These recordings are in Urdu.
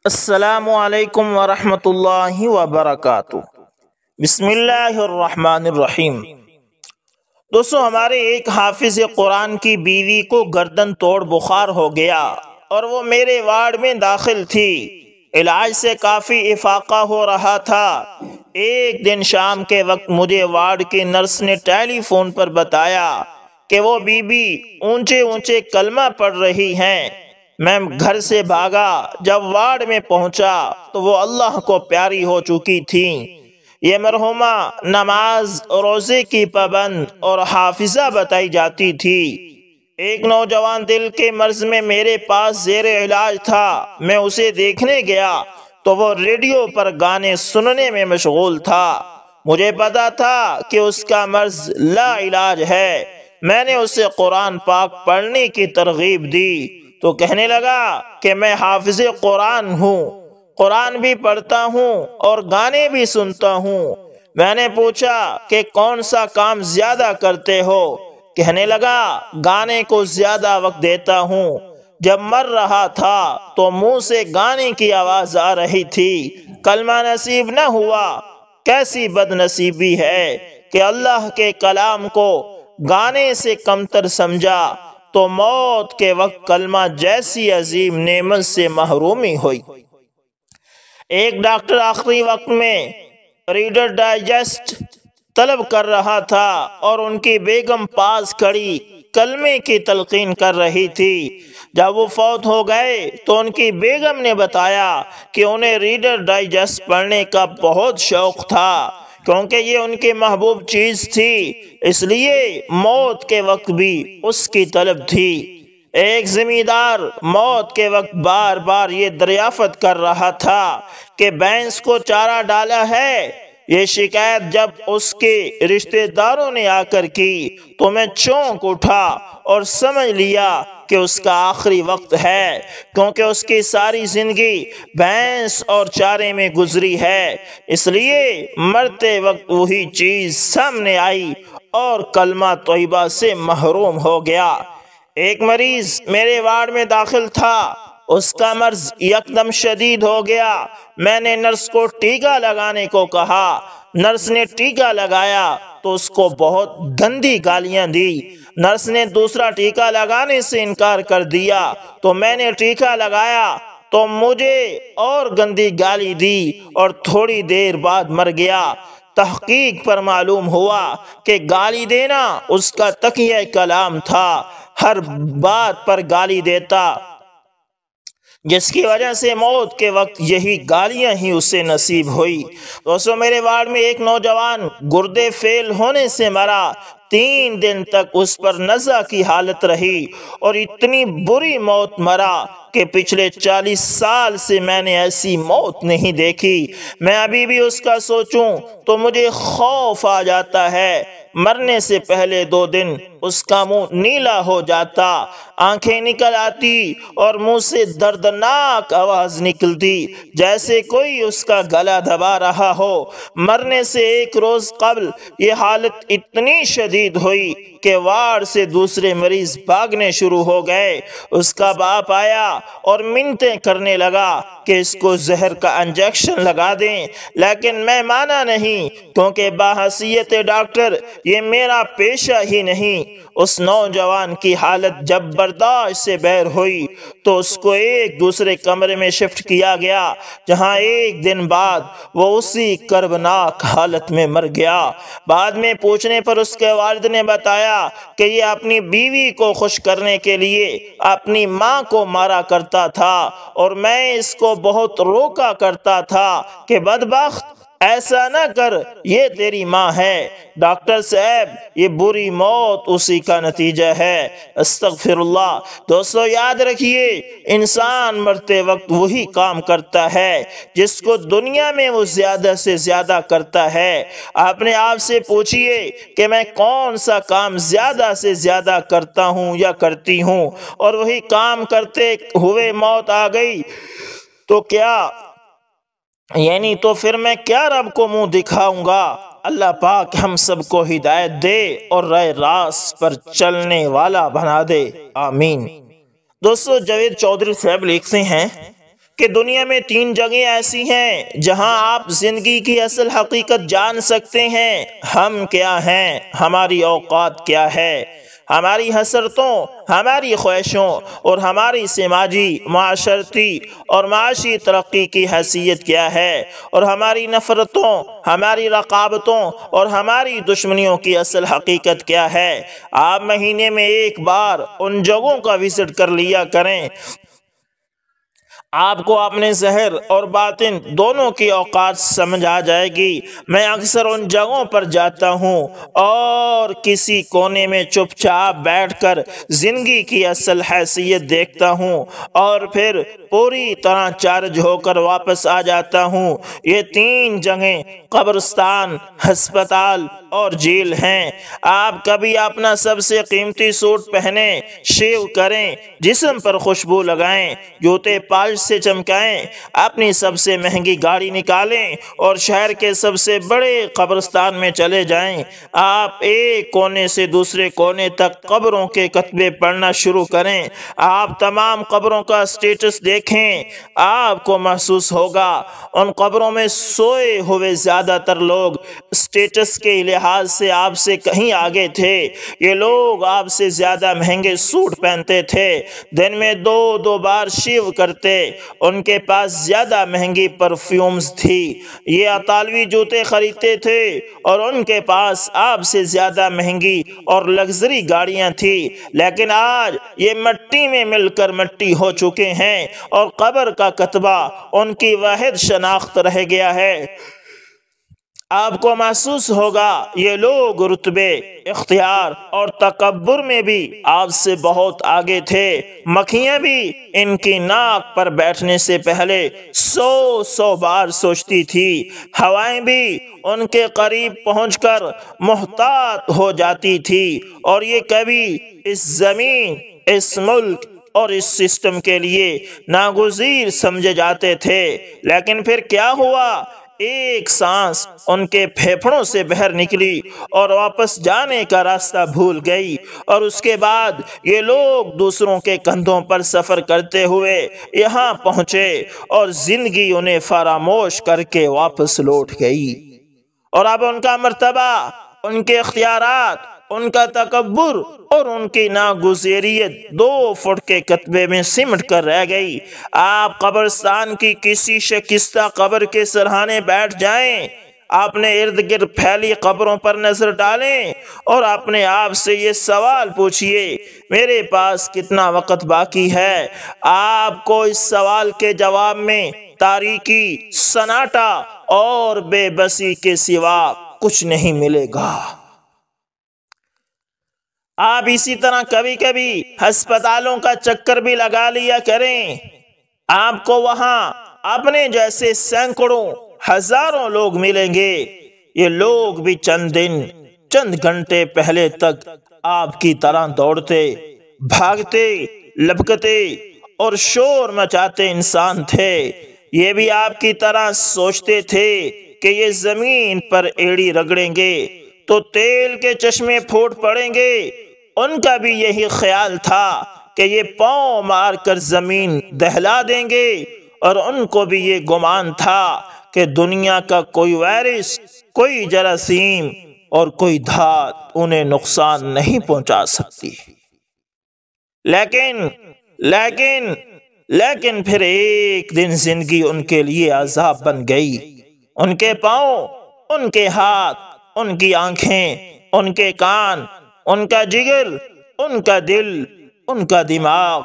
السلام علیکم ورحمۃ اللہ وبرکاتہ۔ بسم اللہ الرحمن الرحیم۔ دوستو، ہمارے ایک حافظ قرآن کی بیوی کو گردن توڑ بخار ہو گیا اور وہ میرے وارڈ میں داخل تھی۔ علاج سے کافی افاقہ ہو رہا تھا۔ ایک دن شام کے وقت مجھے وارڈ کی نرس نے ٹیلی فون پر بتایا کہ وہ بی بی اونچے اونچے کلمہ پڑھ رہی ہیں۔ میں گھر سے بھاگا۔ جب وارڈ میں پہنچا تو وہ اللہ کو پیاری ہو چکی تھیں۔ یہ مرحومہ نماز روزے کی پابند اور حافظہ بتائی جاتی تھی۔ ایک نوجوان دل کے مرض میں میرے پاس زیر علاج تھا۔ میں اسے دیکھنے گیا تو وہ ریڈیو پر گانے سننے میں مشغول تھا۔ مجھے پتا تھا کہ اس کا مرض لا علاج ہے۔ میں نے اسے قرآن پاک پڑھنے کی ترغیب دی تو کہنے لگا کہ میں حافظ قرآن ہوں، قرآن بھی پڑھتا ہوں اور گانے بھی سنتا ہوں۔ میں نے پوچھا کہ کون سا کام زیادہ کرتے ہو؟ کہنے لگا گانے کو زیادہ وقت دیتا ہوں۔ جب مر رہا تھا تو منہ سے گانے کی آواز آ رہی تھی۔ کلمہ نصیب نہ ہوا۔ کیسی بد نصیبی ہے کہ اللہ کے کلام کو گانے سے کمتر سمجھا تو موت کے وقت کلمہ جیسی عظیم نعمت سے محرومی ہوئی۔ ایک ڈاکٹر آخری وقت میں ریڈر ڈائجسٹ طلب کر رہا تھا اور ان کی بیگم پاس کھڑی کلمے کی تلقین کر رہی تھی۔ جب وہ فوت ہو گئے تو ان کی بیگم نے بتایا کہ انہیں ریڈر ڈائجسٹ پڑھنے کا بہت شوق تھا کیونکہ یہ ان کی محبوب چیز تھی، اس لیے موت کے وقت بھی اس کی طلب تھی۔ ایک زمیندار موت کے وقت بار بار یہ دریافت کر رہا تھا کہ بھینس کو چارہ ڈالا ہے۔ یہ شکایت جب اس کے رشتہ داروں نے آ کر کی تو میں چونک اٹھا اور سمجھ لیا کہ اس کا آخری وقت ہے، کیونکہ اس کی ساری زندگی بھینس اور چارے میں گزری ہے۔ اس لیے مرتے وقت وہی چیز سامنے آئی اور کلمہ طیبہ سے محروم ہو گیا۔ ایک مریض میرے وارڈ میں داخل تھا۔ اس کا مرض یکدم شدید ہو گیا۔ میں نے نرس کو ٹیکہ لگانے کو کہا۔ نرس نے ٹیکہ لگایا تو اس کو بہت گندی گالیاں دی۔ نرس نے دوسرا ٹیکہ لگانے سے انکار کر دیا تو میں نے ٹیکہ لگایا تو مجھے اور گندی گالی دی اور تھوڑی دیر بعد مر گیا۔ تحقیق پر معلوم ہوا کہ گالی دینا اس کا تقیہ کلام تھا، ہر بات پر گالی دیتا، جس کی وجہ سے موت کے وقت یہی گالیاں ہی اسے نصیب ہوئی۔ دوستو، میرے وارڈ میں ایک نوجوان گردے فیل ہونے سے مرا۔ 3 دن تک اس پر نزع کی حالت رہی اور اتنی بری موت مرا کہ پچھلے 40 سال سے میں نے ایسی موت نہیں دیکھی۔ میں ابھی بھی اس کا سوچوں تو مجھے خوف آ جاتا ہے۔ مرنے سے پہلے 2 دن اس کا منہ نیلا ہو جاتا، آنکھیں نکل آتی اور منہ سے دردناک آواز نکلتی جیسے کوئی اس کا گلا دبا رہا ہو۔ مرنے سے 1 روز قبل یہ حالت اتنی شدید ہوئی کہ وارڈ سے دوسرے مریض بھاگنے شروع ہو گئے۔ اس کا باپ آیا اور منتیں کرنے لگا کہ اس کو زہر کا انجیکشن لگا دیں، لیکن میں مانا نہیں کیونکہ بحیثیت ڈاکٹر یہ میرا پیشہ ہی نہیں۔ اس نوجوان کی حالت جب برداشت سے باہر ہوئی تو اس کو ایک دوسرے کمرے میں شفٹ کیا گیا، جہاں 1 دن بعد وہ اسی کربناک حالت میں مر گیا۔ بعد میں پوچھنے پر اس کے والد نے بتایا کہ یہ اپنی بیوی کو خوش کرنے کے لیے اپنی ماں کو مارا کرتا تھا اور میں اس کو بہت روکا کرتا تھا کہ بدبخت ایسا نہ کر، یہ تیری ماں ہے۔ ڈاکٹر صاحب، یہ بری موت اسی کا نتیجہ ہے۔ استغفر اللہ۔ دوستو، یاد رکھیے، انسان مرتے وقت وہی کام کرتا ہے جس کو دنیا میں وہ زیادہ سے زیادہ کرتا ہے۔ اپنے آپ سے پوچھئے کہ میں کون سا کام زیادہ سے زیادہ کرتا ہوں یا کرتی ہوں، اور وہی کام کرتے ہوئے موت آ گئی تو کیا تو پھر میں کیا رب کو منہ دکھاؤں گا؟ اللہ پاک ہم سب کو ہدایت دے اور راہ راست پر چلنے والا بنا دے، آمین۔ دوستو، جاوید چودھری صاحب لکھتے ہیں کہ دنیا میں 3 جگہیں ایسی ہیں جہاں آپ زندگی کی اصل حقیقت جان سکتے ہیں۔ ہم کیا ہیں، ہماری اوقات کیا ہے، ہماری حسرتوں، ہماری خواہشوں اور ہماری سماجی، معاشرتی اور معاشی ترقی کی حیثیت کیا ہے، اور ہماری نفرتوں، ہماری رقابتوں اور ہماری دشمنیوں کی اصل حقیقت کیا ہے۔ آپ مہینے میں ایک بار ان جگہوں کا وزٹ کر لیا کریں، آپ کو اپنے ظاہر اور باطن دونوں کی اوقات سمجھ آ جائے گی۔ میں اکثر ان جگہوں پر جاتا ہوں اور کسی کونے میں چپ چاپ بیٹھ کر زندگی کی اصل حیثیت دیکھتا ہوں اور پھر پوری طرح چارج ہو کر واپس آ جاتا ہوں۔ یہ 3 جگہیں قبرستان، ہسپتال اور جیل ہیں۔ آپ کبھی اپنا سب سے قیمتی سوٹ پہنیں، شیو کریں، جسم پر خوشبو لگائیں، جوتے پالش سے چمکائیں، اپنی سب سے مہنگی گاڑی نکالیں اور شہر کے سب سے بڑے قبرستان میں چلے جائیں۔ آپ ایک کونے سے دوسرے کونے تک قبروں کے کتبے پڑھنا شروع کریں۔ آپ تمام قبروں کا سٹیٹس دیکھیں، آپ کو محسوس ہوگا ان قبروں میں سوئے ہوئے زیادہ تر لوگ سٹیٹس کے لحاظ سے آپ سے کہیں آگے تھے۔ یہ لوگ آپ سے زیادہ مہنگے سوٹ پہنتے تھے، دن میں 2 بار شیو کرتے، ان کے پاس زیادہ مہنگی پرفیومز تھی، یہ اطالوی جوتے خریدتے تھے اور ان کے پاس آپ سے زیادہ مہنگی اور لگژری گاڑیاں تھی، لیکن آج یہ مٹی میں مل کر مٹی ہو چکے ہیں اور قبر کا کتبہ ان کی واحد شناخت رہ گیا ہے۔ آپ کو محسوس ہوگا یہ لوگ رتبے، اختیار اور تکبر میں بھی آپ سے بہت آگے تھے۔ مکھیاں بھی ان کی ناک پر بیٹھنے سے پہلے 100 بار سوچتی تھی، ہوائیں بھی ان کے قریب پہنچ کر محتاط ہو جاتی تھی، اور یہ کبھی اس زمین، اس ملک اور اس سسٹم کے لیے ناگزیر سمجھے جاتے تھے۔ لیکن پھر کیا ہوا؟ ایک سانس ان کے پھیپھڑوں سے باہر نکلی اور واپس جانے کا راستہ بھول گئی، اور اس کے بعد یہ لوگ دوسروں کے کندھوں پر سفر کرتے ہوئے یہاں پہنچے، اور زندگی انہیں فراموش کر کے واپس لوٹ گئی، اور اب ان کا مرتبہ، ان کے اختیارات، ان کا تکبر اور ان کی ناگزیریت 2 فٹ کے کتبے میں سمٹ کر رہ گئی۔ آپ قبرستان کی کسی شکستہ قبر کے سرہانے بیٹھ جائیں، اپنے ارد گرد پھیلی قبروں پر نظر ڈالیں اور اپنے آپ سے یہ سوال پوچھئے، میرے پاس کتنا وقت باقی ہے؟ آپ کو اس سوال کے جواب میں تاریکی، سناٹا اور بے بسی کے سوا کچھ نہیں ملے گا۔ آپ اسی طرح کبھی کبھی ہسپتالوں کا چکر بھی لگا لیا کریں، آپ کو وہاں اپنے جیسے سینکڑوں، ہزاروں لوگ ملیں گے۔ یہ لوگ بھی چند دن، چند گھنٹے پہلے تک آپ کی طرح دوڑتے، بھاگتے، لپکتے اور شور مچاتے انسان تھے۔ یہ بھی آپ کی طرح سوچتے تھے کہ یہ زمین پر ایڑی رگڑیں گے تو تیل کے چشمے پھوٹ پڑیں گے۔ ان کا بھی یہی خیال تھا کہ یہ پاؤں مار کر زمین دہلا دیں گے، اور ان کو بھی یہ گمان تھا کہ دنیا کا کوئی وائرس، کوئی جراثیم اور کوئی دھات انہیں نقصان نہیں پہنچا سکتی۔ لیکن پھر ایک دن زندگی ان کے لیے عذاب بن گئی۔ ان کے پاؤں، ان کے ہاتھ، ان کی آنکھیں، ان کے کان، ان کا جگر، ان کا دل، ان کا دماغ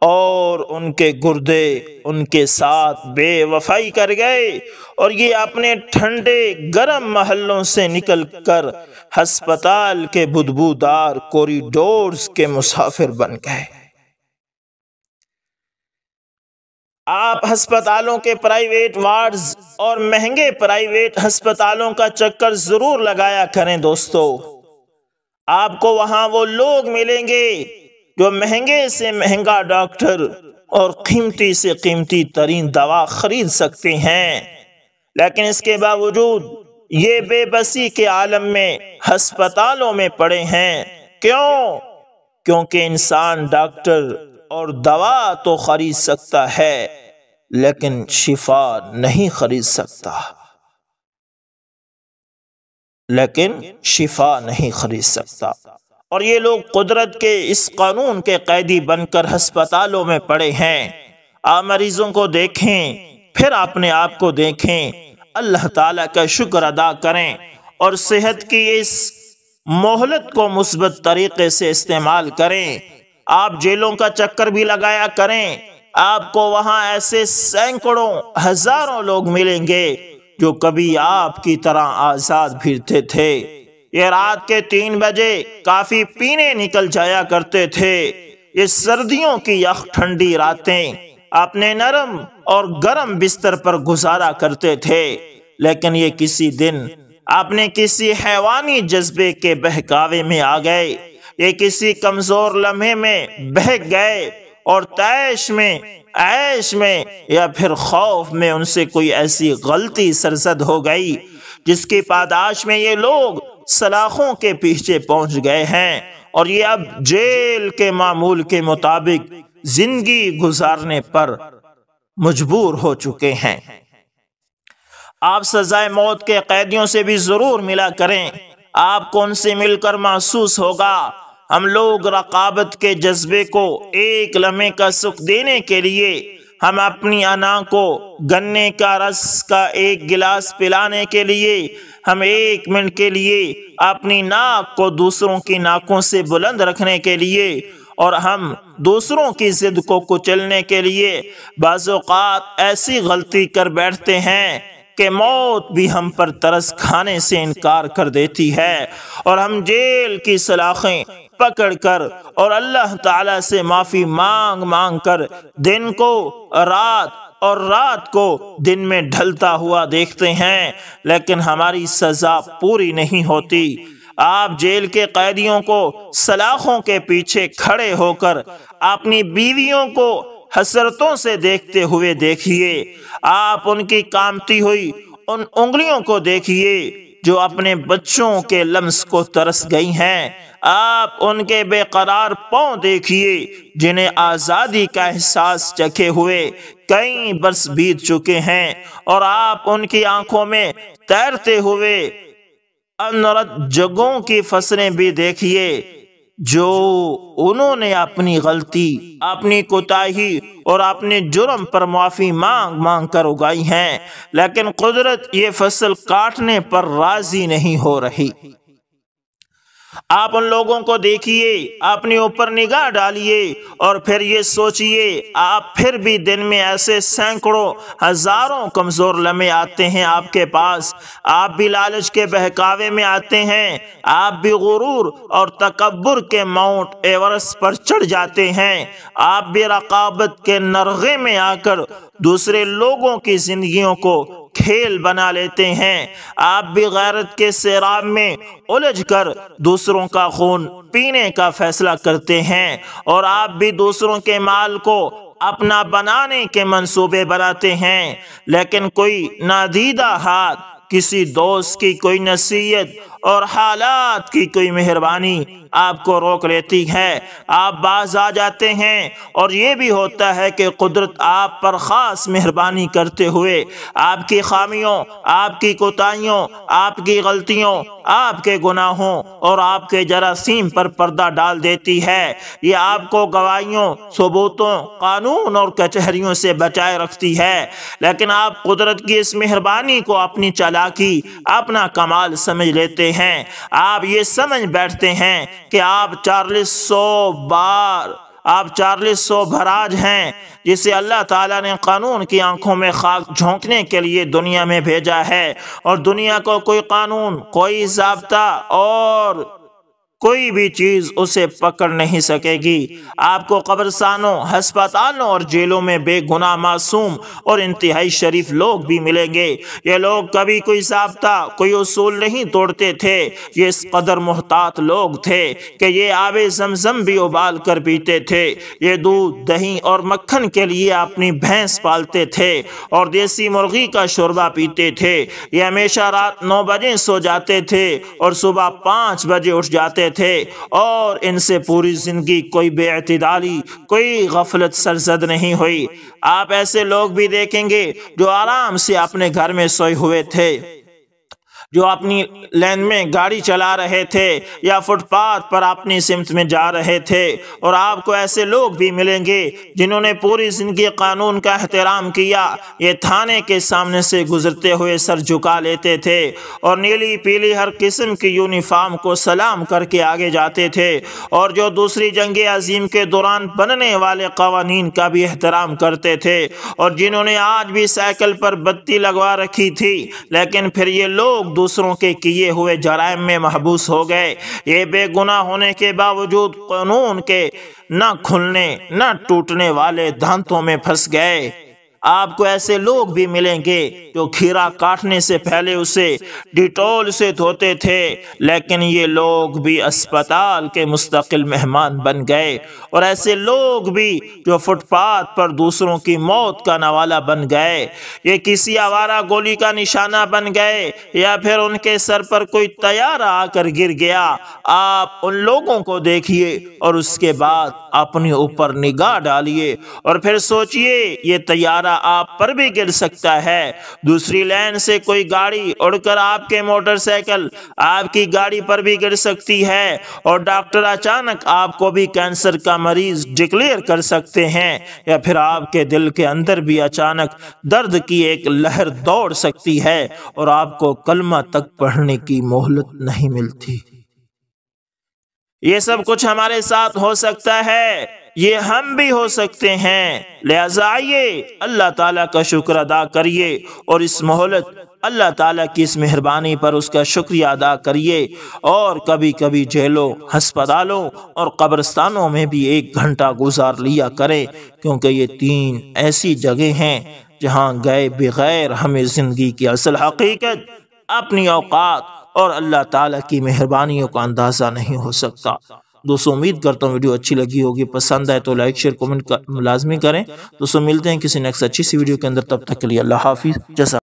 اور ان کے گردے ان کے ساتھ بے وفائی کر گئے، اور یہ اپنے ٹھنڈے گرم محلوں سے نکل کر ہسپتال کے بدبودار کوریڈورز کے مسافر بن گئے۔ آپ ہسپتالوں کے پرائیویٹ وارڈز اور مہنگے پرائیویٹ ہسپتالوں کا چکر ضرور لگایا کریں دوستو۔ آپ کو وہاں وہ لوگ ملیں گے جو مہنگے سے مہنگا ڈاکٹر اور قیمتی سے قیمتی ترین دوا خرید سکتے ہیں، لیکن اس کے باوجود یہ بے بسی کے عالم میں ہسپتالوں میں پڑے ہیں۔ کیوں؟ کیونکہ انسان ڈاکٹر اور دوا تو خرید سکتا ہے، لیکن شفا نہیں خرید سکتا، اور یہ لوگ قدرت کے اس قانون کے قیدی بن کر ہسپتالوں میں پڑے ہیں۔ آپ مریضوں کو دیکھیں، پھر اپنے آپ کو دیکھیں، اللہ تعالیٰ کا شکر ادا کریں اور صحت کی اس مہلت کو مثبت طریقے سے استعمال کریں۔ آپ جیلوں کا چکر بھی لگایا کریں، آپ کو وہاں ایسے سینکڑوں ہزاروں لوگ ملیں گے جو کبھی آپ کی طرح آزاد پھرتے تھے۔ یہ رات کے 3 بجے کافی پینے نکل جایا کرتے تھے۔ یہ سردیوں کی یخ ٹھنڈی راتیں اپنے نرم اور گرم بستر پر گزارا کرتے تھے، لیکن یہ کسی دن اپنے کسی حیوانی جذبے کے بہکاوے میں آ گئے، یہ کسی کمزور لمحے میں بہک گئے اور عیش میں یا پھر خوف میں ان سے کوئی ایسی غلطی سرزد ہو گئی جس کی پاداش میں یہ لوگ سلاخوں کے پیچھے پہنچ گئے ہیں، اور یہ اب جیل کے معمول کے مطابق زندگی گزارنے پر مجبور ہو چکے ہیں۔ آپ سزائے موت کے قیدیوں سے بھی ضرور ملا کریں، آپ کو ان سے مل کر محسوس ہوگا۔ ہم لوگ رقابت کے جذبے کو ایک لمحے کا سکھ دینے کے لیے ہم اپنی انا کو گنے کا رس کا ایک گلاس پلانے کے لیے ہم 1 منٹ کے لیے اپنی ناک کو دوسروں کی ناکوں سے بلند رکھنے کے لیے اور ہم دوسروں کی ضد کو کچلنے کے لیے بعض اوقات ایسی غلطی کر بیٹھتے ہیں کہ موت بھی ہم پر ترس کھانے سے انکار کر دیتی ہے، اور ہم جیل کی سلاخیں پکڑ کر اور اللہ تعالیٰ سے معافی مانگ کر دن کو رات اور رات کو دن میں ڈھلتا ہوا دیکھتے ہیں، لیکن ہماری سزا پوری نہیں ہوتی۔ آپ جیل کے قیدیوں کو سلاخوں کے پیچھے کھڑے ہو کر اپنی بیویوں کو حسرتوں سے دیکھتے ہوئے دیکھیے، آپ ان کی کامتی ہوئی ان انگلیوں کو دیکھیے جو اپنے بچوں کے لمس کو ترس گئی ہیں، آپ ان کے بے قرار پاؤں دیکھیے جنہیں آزادی کا احساس چکھے ہوئے کئی برس بیت چکے ہیں، اور آپ ان کی آنکھوں میں تیرتے ہوئے انرت جگوں کی فصلیں بھی دیکھیے جو انہوں نے اپنی غلطی، اپنی کوتاہی اور اپنے جرم پر معافی مانگ کر اگائی ہیں، لیکن قدرت یہ فصل کاٹنے پر راضی نہیں ہو رہی۔ آپ ان لوگوں کو دیکھیے، اپنے اوپر نگاہ ڈالیے اور پھر یہ سوچئے، آپ پھر بھی دن میں ایسے سینکڑوں ہزاروں کمزور لمحے آتے ہیں آپ کے پاس، آپ بھی لالچ کے بہکاوے میں آتے ہیں، آپ بھی غرور اور تکبر کے ماؤنٹ ایورسٹ پر چڑھ جاتے ہیں، آپ بھی رقابت کے نرغے میں آ کر دوسرے لوگوں کی زندگیوں کو کھیل بنا لیتے ہیں، آپ بھی غیرت کے سیراب میں الجھ کر دوسروں کا خون پینے کا فیصلہ کرتے ہیں، اور آپ بھی دوسروں کے مال کو اپنا بنانے کے منصوبے بناتے ہیں، لیکن کوئی نادیدہ ہاتھ، کسی دوست کی کوئی نصیحت اور حالات کی کوئی مہربانی آپ کو روک لیتی ہے، آپ باز آ جاتے ہیں، اور یہ بھی ہوتا ہے کہ قدرت آپ پر خاص مہربانی کرتے ہوئے آپ کی خامیوں، آپ کی کوتاہیوں، آپ کی غلطیوں، آپ کے گناہوں اور آپ کے جراثیم پر پردہ ڈال دیتی ہے۔ یہ آپ کو گواہیوں، ثبوتوں، قانون اور کچہریوں سے بچائے رکھتی ہے، لیکن آپ قدرت کی اس مہربانی کو اپنی چالاکی، اپنا کمال سمجھ لیتے ہیں۔ آپ یہ سمجھ بیٹھتے ہیں کہ آپ 400 بھراج ہیں جسے اللہ تعالیٰ نے قانون کی آنکھوں میں خاک جھونکنے کے لیے دنیا میں بھیجا ہے، اور دنیا کو کوئی قانون، کوئی ضابطہ اور کوئی بھی چیز اسے پکڑ نہیں سکے گی۔ آپ کو قبرستانوں، ہسپتالوں اور جیلوں میں بے گناہ معصوم اور انتہائی شریف لوگ بھی ملیں گے۔ یہ لوگ کبھی کوئی ضابطہ، کوئی اصول نہیں توڑتے تھے، یہ اس قدر محتاط لوگ تھے کہ یہ آب زمزم بھی ابال کر پیتے تھے، یہ دودھ، دہی اور مکھن کے لیے اپنی بھینس پالتے تھے اور دیسی مرغی کا شوربہ پیتے تھے، یہ ہمیشہ رات 9 بجے سو جاتے تھے اور صبح 5 بجے اٹھ جاتے تھے اور ان سے پوری زندگی کوئی بے اعتدالی، کوئی غفلت سرزد نہیں ہوئی۔ آپ ایسے لوگ بھی دیکھیں گے جو آرام سے اپنے گھر میں سوئے ہوئے تھے، جو اپنی لین میں گاڑی چلا رہے تھے یا فٹ پاتھ پر اپنی سمت میں جا رہے تھے، اور آپ کو ایسے لوگ بھی ملیں گے جنہوں نے پوری زندگی قانون کا احترام کیا۔ یہ تھانے کے سامنے سے گزرتے ہوئے سر جھکا لیتے تھے اور نیلی پیلی ہر قسم کی یونیفارم کو سلام کر کے آگے جاتے تھے، اور جو دوسری جنگ عظیم کے دوران بننے والے قوانین کا بھی احترام کرتے تھے، اور جنہوں نے آج بھی سائیکل پر بتی لگوا رکھی تھی، لیکن پھر یہ لوگ دوسروں کے کیے ہوئے جرائم میں محبوس ہو گئے۔ یہ بے گناہ ہونے کے باوجود قانون کے نہ کھلنے نہ ٹوٹنے والے دھانتوں میں پھنس گئے۔ آپ کو ایسے لوگ بھی ملیں گے جو کھیرا کاٹنے سے پہلے اسے ڈیٹول سے دھوتے تھے، لیکن یہ لوگ بھی اسپتال کے مستقل مہمان بن گئے، اور ایسے لوگ بھی جو فٹ پاتھ پر دوسروں کی موت کا نوالہ بن گئے۔ یہ کسی آوارہ گولی کا نشانہ بن گئے یا پھر ان کے سر پر کوئی طیارہ آ کر گر گیا۔ آپ ان لوگوں کو دیکھیے اور اس کے بعد اپنے اوپر نگاہ ڈالیے اور پھر سوچئے یہ طیارہ آپ پر بھی گر سکتا ہے۔ دوسری لین سے کوئی گاڑی اڑ کر آپ کے موٹر سائیکل آپ کی گاڑی پر بھی گر سکتی ہے، اور ڈاکٹر اچانک آپ کو بھی کینسر کا مریض ڈکلیئر کر سکتے ہیں، یا پھر آپ کے دل کے اندر بھی اچانک درد کی ایک لہر دوڑ سکتی ہے اور آپ کو کلمہ تک پڑھنے کی مہلت نہیں ملتی۔ یہ سب کچھ ہمارے ساتھ ہو سکتا ہے، یہ ہم بھی ہو سکتے ہیں، لہذا آئیے اللہ تعالیٰ کا شکر ادا کریے اور اس مہلت اللہ تعالیٰ کی اس مہربانی پر اس کا شکریہ ادا کریے، اور کبھی کبھی جیلوں، ہسپتالوں اور قبرستانوں میں بھی 1 گھنٹہ گزار لیا کریں، کیونکہ یہ 3 ایسی جگہیں ہیں جہاں گئے بغیر ہمیں زندگی کی اصل حقیقت، اپنی اوقات اور اللہ تعالیٰ کی مہربانیوں کا اندازہ نہیں ہو سکتا۔ دوستو امید کرتا ہوں ویڈیو اچھی لگی ہوگی، پسند آئے تو لائک شیئر کومنٹ لازمی کریں۔ دوستو ملتے ہیں کسی نیکسٹ اچھی سی ویڈیو کے اندر، تب تک کے لیے اللہ حافظ۔ جزاک